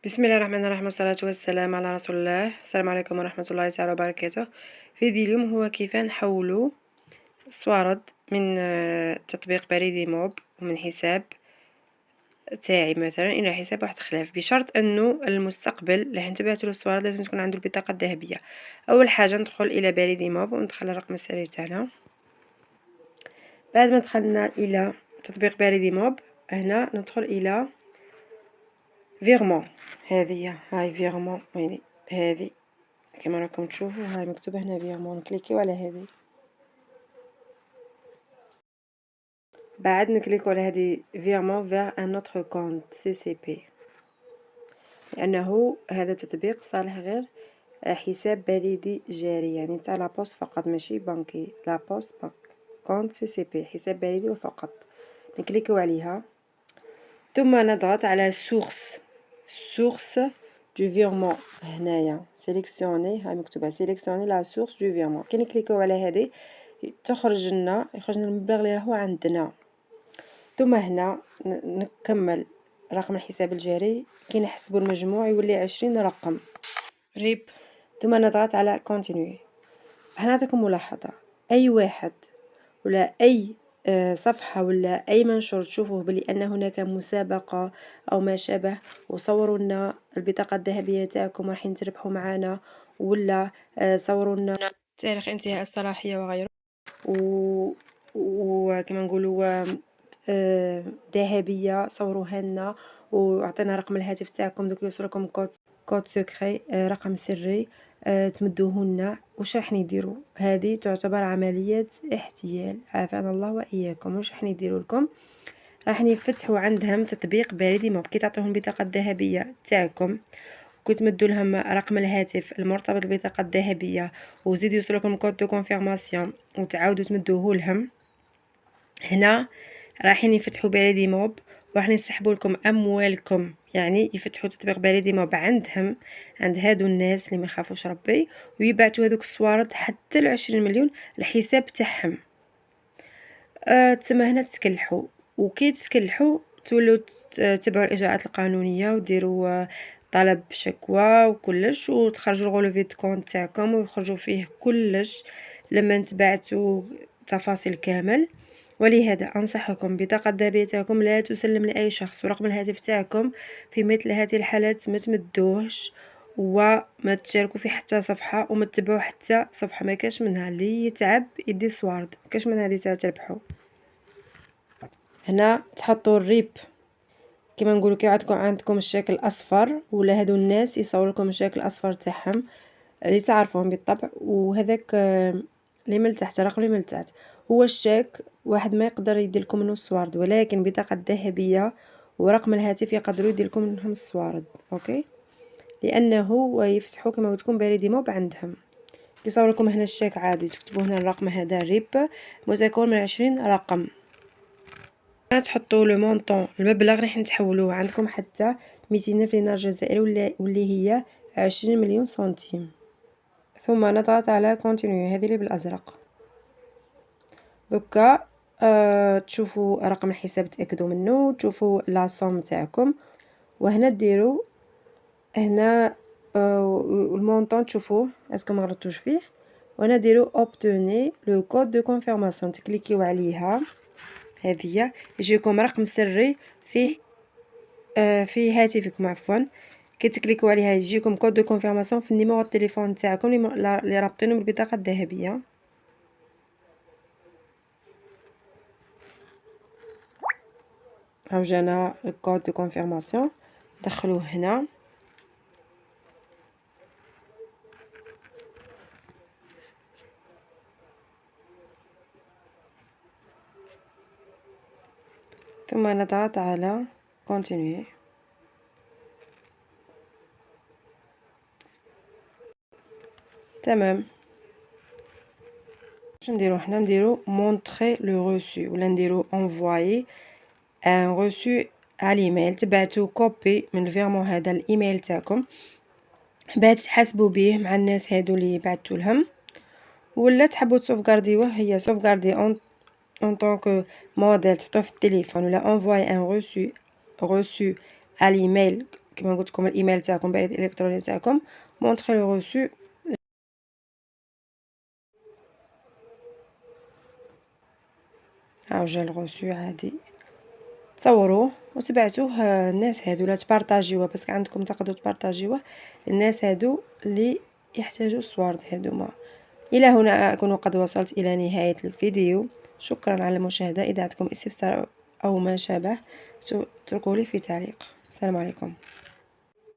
بسم الله الرحمن الرحيم والصلاة والسلام على رسول الله. السلام عليكم ورحمة الله تعالى وبركاته. فيديو اليوم هو كيف نحولوا الصوارد من تطبيق بريدي موب ومن حساب تاعي مثلا الى حساب واحد خلاف، بشرط انه المستقبل اللي حنتبعتو الصوارد لازم تكون عنده البطاقة الذهبية. اول حاجة ندخل الى بريدي موب وندخل الرقم السري تاعنا. بعد ما دخلنا الى تطبيق بريدي موب هنا ندخل الى فيغمون. هذه هاي فيغمون، يعني هذه كما راكم تشوفوا هاي مكتوبة هنا فيغمون، نكليكيو على هذه. بعد نكليكو على هذه فيغمون فيغ ان اوتر كونت سي سي بي، لأنه هذا التطبيق صالح غير حساب بريدي جاري، يعني تاع لابوست فقط ماشي بنكي، لابوست كونت سي سي بي حساب بريدي وفقط. نكليكيو عليها ثم نضغط على سورس دو فيرمون. هنايا سيليكسيوني، هاي مكتوبه سيليكسيوني لا سورس دو فيرمون. كي نكليكيو على هذه يخرج لنا المبلغ اللي راهو عندنا. ثم هنا نكمل رقم الحساب الجاري، كي نحسبوا المجموع يولي 20 رقم ريب. ثم نضغط على كونتينيو. نعطيكم ملاحظه، اي واحد ولا اي صفحة ولا أي منشور تشوفوه بلي أن هناك مسابقة أو ما شابه وصوروا لنا البطاقة الذهبية تاعكم رايحين تربحوا معنا، ولا صوروا لنا تاريخ انتهاء الصلاحية وغيره، وكما نقولوا ذهبية صوروها لنا وعطينا رقم الهاتف تاعكم، دوك يوصلكم كود سكري، رقم سري تمدوه لنا. واش راح نديروا؟ هذه تعتبر عملية احتيال، عافانا الله واياكم. واش راح نديروا لكم؟ راح نفتحوا عندهم تطبيق بريدي موب، كي تعطيهم البطاقة الذهبية تاعكم كي تمدوا لهم رقم الهاتف المرتبط بالبطاقة الذهبية وزيد يوصلكم كود دو كونفيرماسيون وتعاودوا تمدوه لهم، هنا رايحين يفتحوا بريدي موب وراح يسحبوا لكم اموالكم. يعني يفتحوا تطبيق بريدي موب عندهم، عند هادو الناس اللي ما يخافوش ربي، ويبعتوا هذوك الصوارد حتى ل20 مليون الحساب تاعهم. تسمى هنا تكلحوا، وكي تكلحوا تولوا تتبعوا الاجراءات القانونيه وديروا طلب شكوى وكلش، وتخرجوا الغولوفي دو كونت تاعكم ويخرجوا فيه كلش لما نتبعتوا تفاصيل كامل. ولهذا أنصحكم بطاقة الذهبية تاعكم لا تسلم لأي شخص، ورقم الهاتف تاعكم في مثل هذه الحالات ما تمدوهش وما تشاركوا في حتى صفحة وما تتبعوا حتى صفحة. ما كاش منها اللي يتعب يدي صوارد، ما كاش منها اللي تربحوا. هنا تحطوا الريب كما نقولوا، كي عندكم الشكل الاصفر ولا هادو الناس يصور لكم الشكل الاصفر تاعهم اللي تعرفوهم بالطبع، وهذاك اللي من تحت الرقم اللي من تحت هو الشاك. واحد ما يقدر يدير لكم منه الصوارد، ولكن بطاقة الذهبية ورقم الهاتف يقدروا يدير لكم منهم الصوارد. اوكي، لانه يفتحوا كما قلت لكم بريدي موب عندهم. يصور لكم هنا الشاك عادي، تكتبوا هنا الرقم هذا ريب متكون من 20 رقم. تحطوا لو مونطون المبلغ راح نتحولوه عندكم حتى 200,000 دينار جزائري واللي هي 20 مليون سنتيم. ثم نضغط على كونتينيو، هذه اللي بالازرق. دوكا تشوفوا رقم الحساب تاكدوا منه، تشوفوا لا سوم تاعكم، وهنا ديروا هنا المونطون تشوفوه اسكو ما غلطتوش فيه، وهنا ديروا اوبتوني لو كود دو كونفيرماسيون، تكليكيو عليها. هذه يجيكم رقم سري فيه في هاتفكم عفوا. كي تكليكو عليها يجيكم كود دو كونفيرماسيون في النيميرو التليفون تاعكم اللي رابطينه بالبطاقه الذهبيه. هاو جانا الكود دو كونفيرماسيون، دخلوه هنا. ثم نضغط على كونتينيو. تمام. واش نديرو حنا؟ نديرو مونطري لو روسو ولا نديرو انفوايي ان روسو على الايميل. تبعتو كوبي من الفيرمون هذا الايميل تاعكم باش تحاسبوا به مع الناس هادو اللي بعثتوا لهم، ولا تحبوا تسوفغارديوه هي سوفغاردي en tant que modèle تحطوه في التليفون، ولا envoyer un reçu à l'email كما قلت لكم الايميل تاعكم، البريد الالكتروني تاعكم، مونطخي لو غوسو. ها جا الغوسو عادي، تصوروه وتبعتوه الناس هادو، لا تبارطاجيوه باسكو عندكم تقدروا تبارطاجيوه الناس هادو اللي يحتاجوا الصور هادوما. الى هنا اكون قد وصلت الى نهاية الفيديو. شكرا على المشاهدة. اذا عندكم استفسار او ما شابه اتركوا لي في تعليق. السلام عليكم.